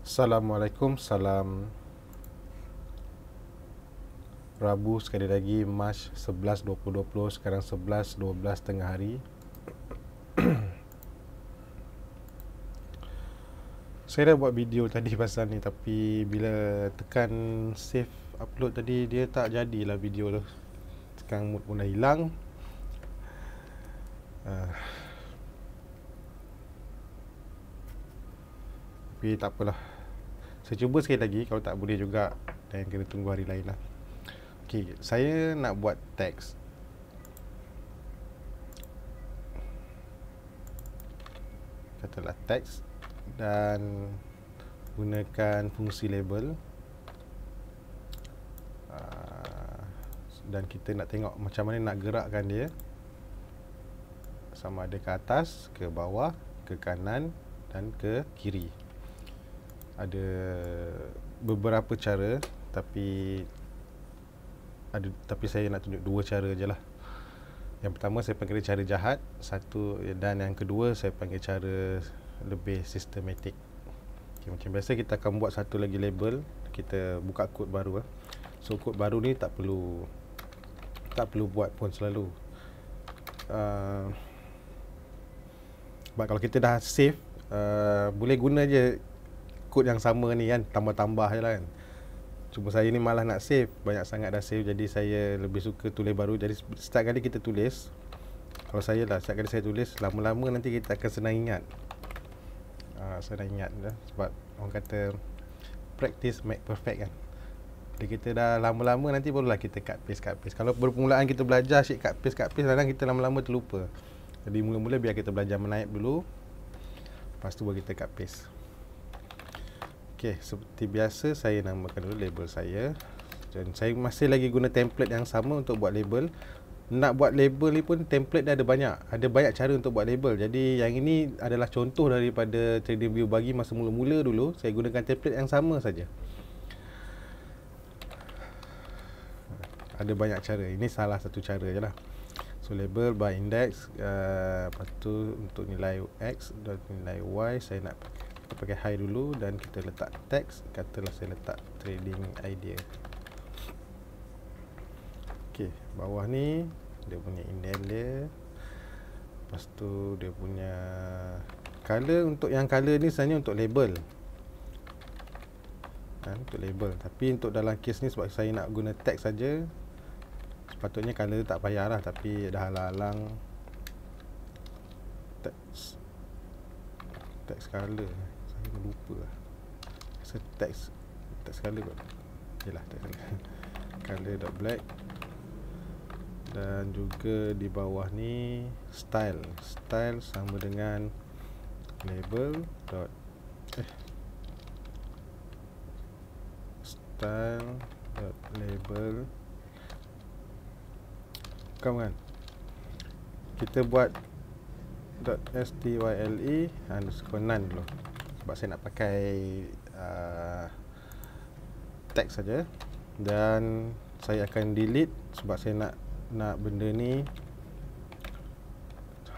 Assalamualaikum, salam Rabu sekali lagi, Mac 11 2020. Sekarang 11:12 tengah hari. Saya dah buat video tadi pasal ni, tapi bila tekan save upload tadi, dia tak jadilah video tu. Sekarang mood pun dah hilang. Tapi tak apalah, saya cuba sekali lagi. Kalau tak boleh juga, dan kena tunggu hari lain lah. Okay, saya nak buat teks. Katalah teks, dan gunakan fungsi label. Dan kita nak tengok macam mana nak gerakkan dia, sama ada ke atas, ke bawah, ke kanan dan ke kiri. Ada beberapa cara, tapi saya nak tunjuk dua cara je lah. Yang pertama saya panggil cara jahat, dan yang kedua saya panggil cara lebih sistematik. Okay, macam biasa kita akan buat satu lagi label. Kita buka kod baru. So kod baru ni tak perlu buat pun selalu. Kalau kita dah save, boleh guna je kod yang sama ni kan, tambah-tambah je lah kan. Cuma saya ni malah nak save, banyak sangat dah save, jadi saya lebih suka tulis baru. Jadi setiap kali kita tulis, kalau saya lah, setiap kali saya tulis, lama-lama nanti kita akan senang ingat. Senang ingat lah. Sebab orang kata practice make perfect kan. Jadi kita dah lama-lama nanti barulah kita cut paste. Kalau permulaan kita belajar asyik cut paste, kadang kita lama-lama terlupa. Jadi mula-mula biar kita belajar menaip dulu, lepas tu baru kita cut paste. Okey, seperti biasa saya namakan dulu label saya. Dan saya masih lagi guna template yang sama untuk buat label. Nak buat label ni pun template dah ada banyak. Ada banyak cara untuk buat label. Jadi yang ini adalah contoh daripada TradingView bagi masa mula-mula dulu. Saya gunakan template yang sama saja. Ada banyak cara. Ini salah satu cara je lah. So label by index, lepas tu untuk nilai X dan nilai Y saya nak pakai high dulu, dan kita letak teks. Katalah saya letak trading idea. Okey, bawah ni dia punya indent dia. Lepas tu dia punya color. Untuk yang color ni sebenarnya untuk label, untuk label. Tapi untuk dalam kes ni, sebab saya nak guna teks saja, sepatutnya color tak payahlah. Tapi dah halang-halang teks color, saya lupa lah. Teks color kot. Yalah, teks color.black. Dan juga di bawah ni style sama dengan label style.label. Kan kita buat .style_none dulu, sebab saya nak pakai teks saja. Dan saya akan delete, sebab saya nak benda ni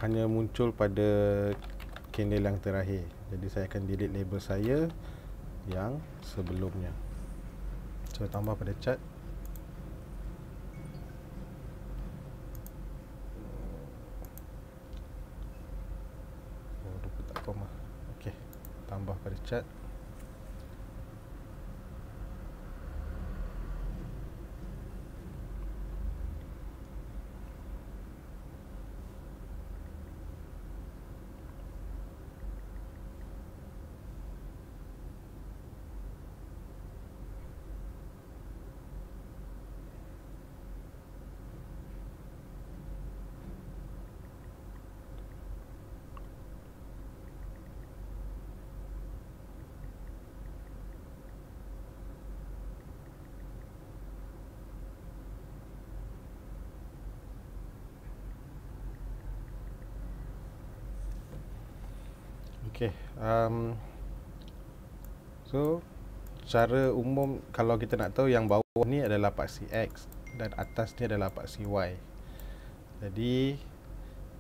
hanya muncul pada candle yang terakhir. Jadi saya akan delete label saya yang sebelumnya. So tambah pada chart. Okey, tambah pada chart. Okay, so cara umum kalau kita nak tahu yang bawah ni adalah paksi X dan atas ni adalah paksi Y. Jadi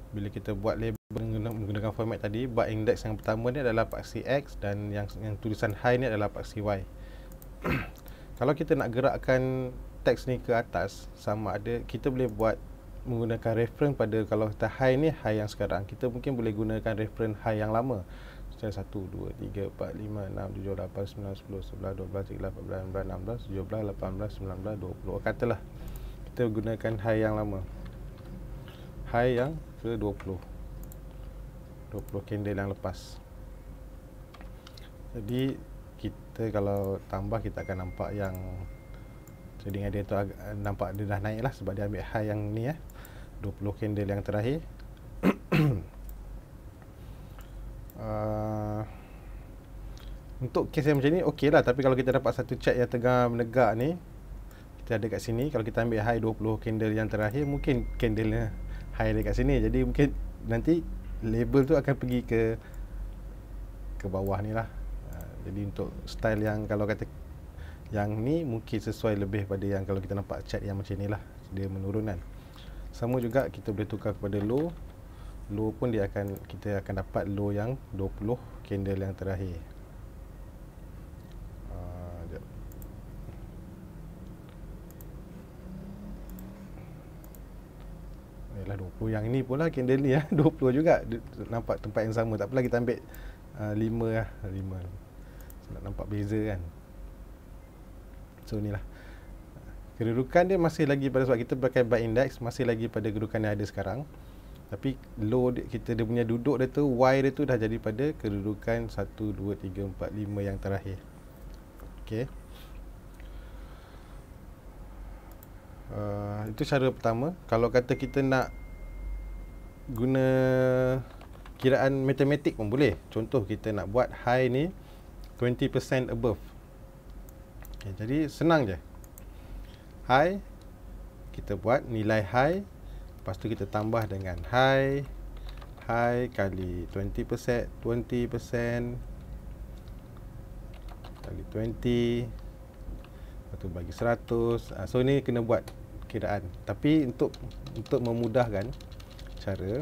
bila kita buat label menggunakan format tadi, bar index yang pertama ni adalah paksi X dan yang tulisan high ni adalah paksi Y. Kalau kita nak gerakkan teks ni ke atas, sama ada kita boleh buat menggunakan reference pada, kalau kita high ni high yang sekarang, kita mungkin boleh gunakan reference high yang lama. Macam 1, 2, 3, 4, 5, 6, 7, 8, 9, 10, 11, 12, 13, 14, 15, 16, 17, 18, 19, 20. Katalah kita gunakan high yang lama, high yang ke 20 candle yang lepas. Jadi kita kalau tambah, kita akan nampak yang trading idea tu nampak dia dah naik lah, sebab dia ambil high yang ni 20 candle yang terakhir. Untuk case yang macam ni okey lah, tapi kalau kita dapat satu chart yang tengah menegak ni, kita ada kat sini, kalau kita ambil high 20 candle yang terakhir, mungkin candle high dekat sini, jadi mungkin nanti label tu akan pergi ke bawah ni lah. Jadi untuk style yang kalau kata yang ni mungkin sesuai lebih pada yang kalau kita nampak chart yang macam ni lah, dia menurun kan. Sama juga kita boleh tukar kepada low pun kita akan dapat low yang 20 candle yang terakhir. Yalah 20 yang ni pula candle ni 20 juga, nampak tempat yang sama. Tak apalah, kita ambil 5 nak nampak beza kan. So ni lah kedudukan dia masih lagi pada, sebab kita pakai bar index, masih lagi pada kedudukan yang ada sekarang. Tapi low dia punya duduk dia tu, Y dia tu dah jadi pada kedudukan 1, 2, 3, 4, 5 yang terakhir. Okay, itu cara pertama. Kalau kata kita nak guna kiraan matematik pun boleh. Contoh kita nak buat high ni 20% above. Okay, jadi senang je. High, kita buat nilai high, lepas tu kita tambah dengan high kali 20%, 20% kali 20, lepas tu bagi 100. So ni kena buat kiraan. Tapi untuk memudahkan cara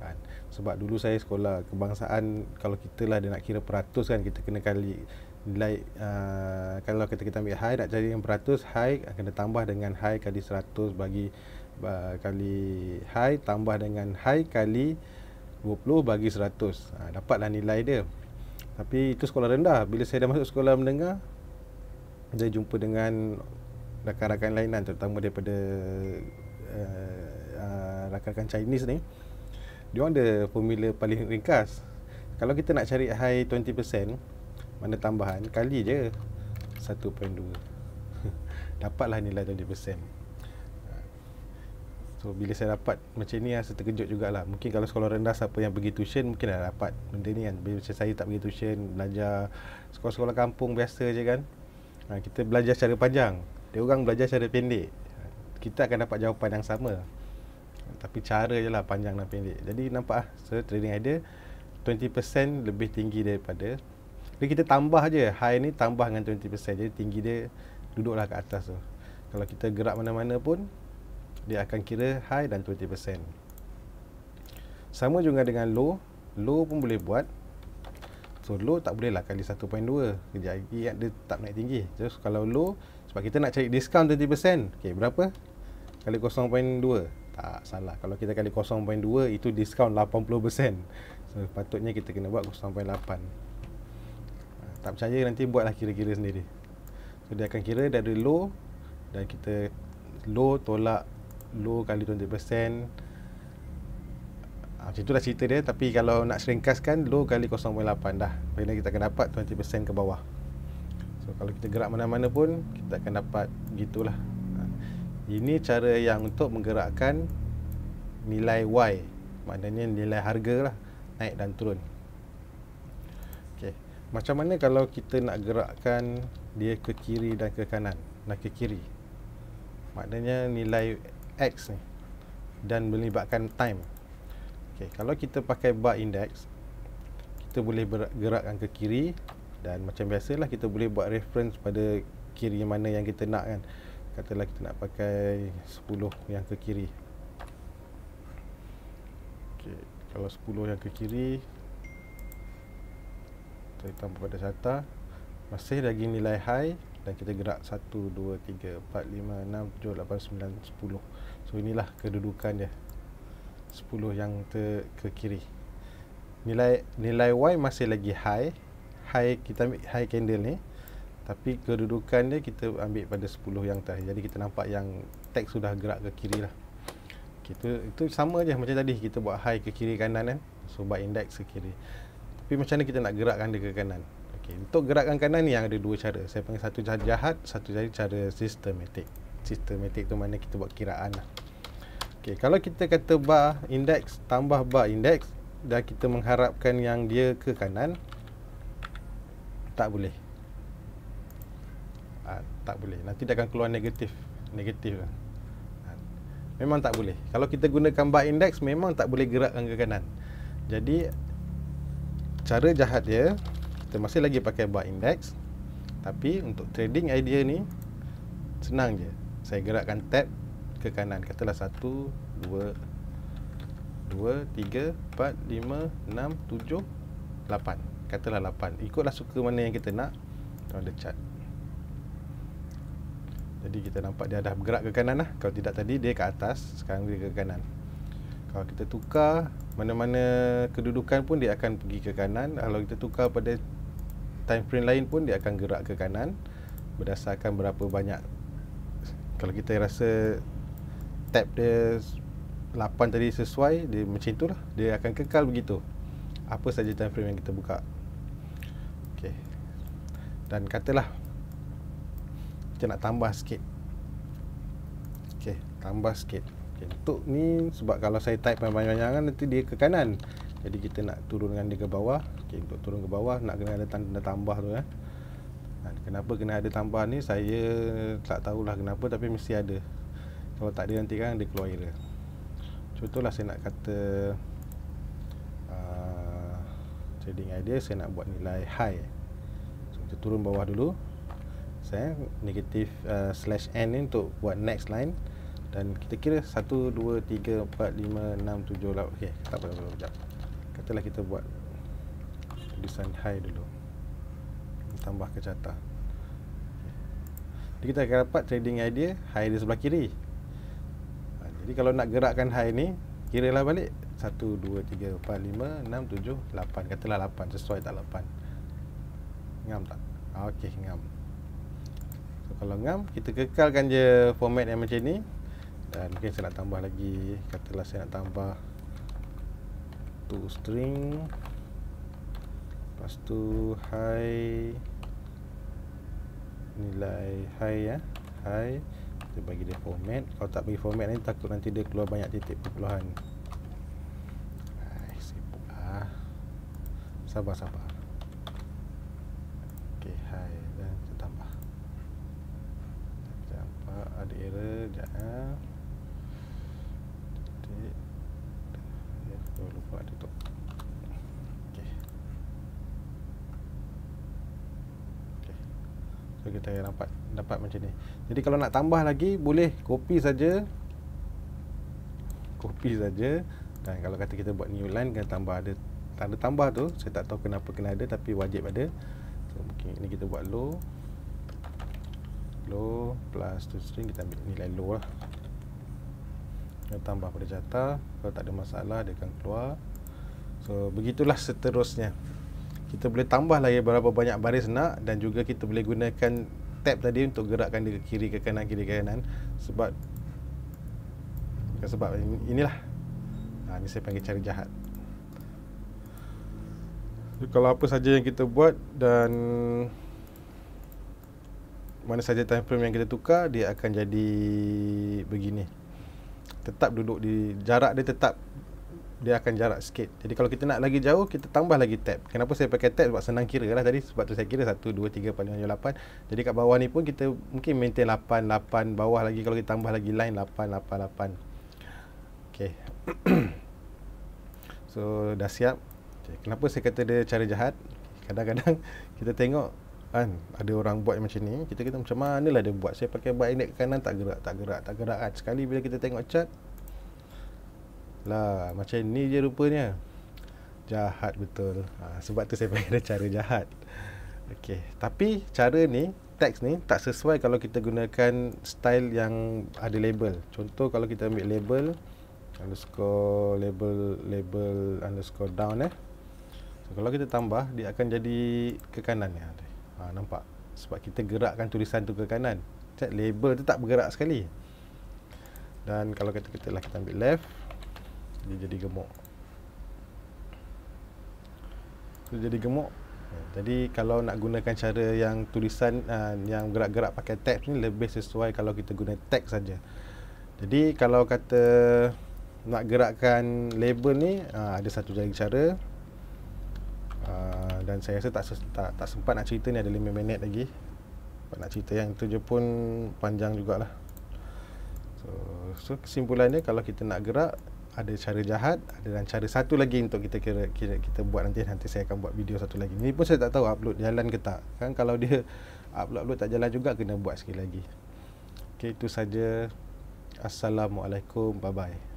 kan, sebab dulu saya sekolah kebangsaan, kalau kita lah dia nak kira peratus kan, kita kena kali nilai, kalau kita ambil high, nak cari yang peratus, high kena tambah dengan high kali 100 bagi kali high tambah dengan high kali 20 bagi 100. Dapatlah nilai dia. Tapi itu sekolah rendah. Bila saya dah masuk sekolah menengah, saya jumpa dengan rakan-rakan lainan, terutama daripada rakan-rakan Chinese ni. Dia orang ada formula paling ringkas. Kalau kita nak cari high 20%, mana tambahan, kali je 1.2. Dapatlah nilai 20%. So bila saya dapat macam ni, saya terkejut jugalah. Mungkin kalau sekolah rendah, siapa yang pergi tuition mungkin dah dapat benda ni kan. Bila saya tak pergi tuition, belajar sekolah-sekolah kampung biasa je kan, kita belajar secara panjang, dia orang belajar secara pendek. Kita akan dapat jawapan yang sama, tapi cara je lah panjang dan pendek. Jadi nampak so trading idea 20% lebih tinggi daripada. Jadi kita tambah je, high ni tambah dengan 20%, jadi tinggi dia duduklah kat atas tu. Kalau kita gerak mana-mana pun, dia akan kira high dan 20%. Sama juga dengan low pun boleh buat. So low tak boleh lah kali 1.2, kejap lagi dia tak naik tinggi. Terus kalau low, sebab kita nak cari diskaun 20%, okay, berapa? Kali 0.2. Tak salah, kalau kita kali 0.2 itu diskaun 80%. So patutnya kita kena buat 0.8. Tak percaya, nanti buatlah kira-kira sendiri. So dia akan kira dari low, dan kita low tolak low kali 20%. Macam itulah cerita dia. Tapi kalau nak seringkaskan, low kali 0.8 dah, bila kita akan dapat 20% ke bawah. So kalau kita gerak mana-mana pun, kita akan dapat begitulah. Ini cara yang untuk menggerakkan nilai Y, maknanya nilai harga lah, naik dan turun. Okay. Macam mana kalau kita nak gerakkan dia ke kiri dan ke kanan? Nak ke kiri, maknanya nilai X ni, dan melibatkan time. Okay. Kalau kita pakai bar index, kita boleh gerakkan ke kiri, dan macam biasalah kita boleh buat reference pada kiri mana yang kita nak kan. Katalah kita nak pakai 10 yang ke kiri. Okay. Kalau 10 yang ke kiri, kita tambah pada carta, masih lagi nilai high, dan kita gerak 1, 2, 3, 4, 5, 6, 7, 8, 9, 10. So inilah kedudukan dia, 10 yang ke kiri. Nilai Y masih lagi high. Kita ambil high candle ni, tapi kedudukan dia kita ambil pada 10 yang terakhir. Jadi kita nampak yang tag sudah gerak ke kiri lah. Itu sama je macam tadi kita buat high ke kiri kanan kan. So buy index ke kiri. Tapi macam mana kita nak gerakkan dia ke kanan? Untuk gerakkan kanan ni yang ada dua cara. Saya panggil satu cara jahat, satu cara sistematik. Sistematik tu mana kita buat kiraan lah. Kalau kita kata bar index tambah bar index dan kita mengharapkan yang dia ke kanan, tak boleh. Tak boleh. Nanti dia akan keluar negatif lah. Memang tak boleh. Kalau kita gunakan bar index, memang tak boleh gerakkan ke kanan. Jadi cara jahat dia, kita masih lagi pakai bar index, tapi untuk trading idea ni senang je. Saya gerakkan tab ke kanan. Katalah 1, 2, 3, 4, 5, 6, 7, 8. Katalah 8. Ikutlah suka mana yang kita nak. Ada chart. Jadi kita nampak dia dah bergerak ke kanan lah. Kalau tidak tadi dia ke atas, sekarang dia ke kanan. Kalau kita tukar mana-mana kedudukan pun dia akan pergi ke kanan. Kalau kita tukar pada time frame lain pun dia akan gerak ke kanan berdasarkan berapa banyak. Kalau kita rasa tab dia 8 tadi sesuai, dia macam itulah, dia akan kekal begitu apa saja time frame yang kita buka. Okey. Dan katalah kita nak tambah sikit. Okey, tambah sikit. Untuk ni sebab kalau saya type panjang-panjang nanti dia ke kanan. Jadi kita nak turunkan dia ke bawah. Okey, untuk turun ke bawah nak kena ada tanda tambah tu . Kenapa kena ada tambah ni saya tak tahulah kenapa, tapi mesti ada. Kalau tak ada nanti kan dia keluar error. Contohlah saya nak kata trading idea saya nak buat nilai high. So kita turun bawah dulu. Saya negatif /n ni untuk buat next line. Dan kita kira 1, 2, 3, 4, 5, 6, 7, 8. Okey, tak apa, sekejap. Katalah kita buat tulisan high dulu, tambah ke carta. Jadi kita akan dapat trading idea high di sebelah kiri. Jadi kalau nak gerakkan high ni, kiralah balik 1, 2, 3, 4, 5, 6, 7, 8. Katalah 8, sesuai tak 8? Ngam tak? Okey, ngam. So kalau ngam, kita kekalkan je format yang macam ni. Dan mungkin saya nak tambah lagi. Katalah saya nak tambah to string, lepas tu high, nilai high ya, high. Kita bagi dia format. Kalau tak bagi format ni takut nanti dia keluar banyak titik perpuluhan. Sibuk lah. Sabar. Okey, high dan kita tambah. Ada error sekejap. Lupa tutup. Okey. So kita dapat macam ni. Jadi kalau nak tambah lagi boleh copy saja. Dan kalau kata kita buat new line kena tambah ada tanda tambah tu. Saya tak tahu kenapa kena ada, tapi wajib ada. So mungkin ini kita buat low plus to string, kita ambil nilai low lah. Kita tambah pada carta. Kalau tak ada masalah dia akan keluar. So begitulah seterusnya. Kita boleh tambah lagi berapa banyak baris nak, dan juga kita boleh gunakan tab tadi untuk gerakkan dia ke kiri ke kanan, kiri ke kanan. Sebab inilah ini saya panggil cara jahat. Jadi, kalau apa saja yang kita buat dan mana saja time frame yang kita tukar, dia akan jadi begini. Tetap duduk di jarak dia, dia akan jarak sikit. Jadi kalau kita nak lagi jauh, kita tambah lagi tab. Kenapa saya pakai tab? Sebab senang kira lah tadi. Sebab tu saya kira 1, 2, 3, 4, 5, 6, 8. Jadi kat bawah ni pun kita mungkin maintain 8, 8. Bawah lagi kalau kita tambah lagi line 8, 8, 8. Okay. So dah siap. Kenapa saya kata dia cara jahat? Kadang-kadang kita tengok kan ada orang buat macam ni, kita kata macam mana lah dia buat. Saya pakai buat index kanan tak gerak kan. Sekali bila kita tengok chart lah macam ni je rupanya. Jahat betul. Sebab tu saya panggil dia cara jahat. Okey, tapi cara ni, teks ni tak sesuai kalau kita gunakan style yang ada label. Contoh kalau kita ambil label underscore label underscore down so, kalau kita tambah, dia akan jadi ke kanan ni. Nampak? Sebab kita gerakkan tulisan tu ke kanan. Label tu tak bergerak sekali. Dan kalau kita ambil left, dia jadi gemuk. Dia jadi gemuk. Jadi kalau nak gunakan cara yang tulisan yang gerak-gerak pakai tabs ni, lebih sesuai kalau kita guna teks saja. Jadi kalau kata nak gerakkan label ni, ada satu lagi cara. Dan saya rasa tak sempat nak cerita ni, ada 5 minit lagi. Nak cerita yang tu je pun panjang jugalah. So kesimpulannya, kalau kita nak gerak, ada cara jahat, dan cara satu lagi untuk kita kita buat nanti saya akan buat video satu lagi. Ni pun saya tak tahu upload jalan ke tak. Kan kalau dia upload tak jalan juga, kena buat sekali lagi. Okey, itu saja. Assalamualaikum, bye bye.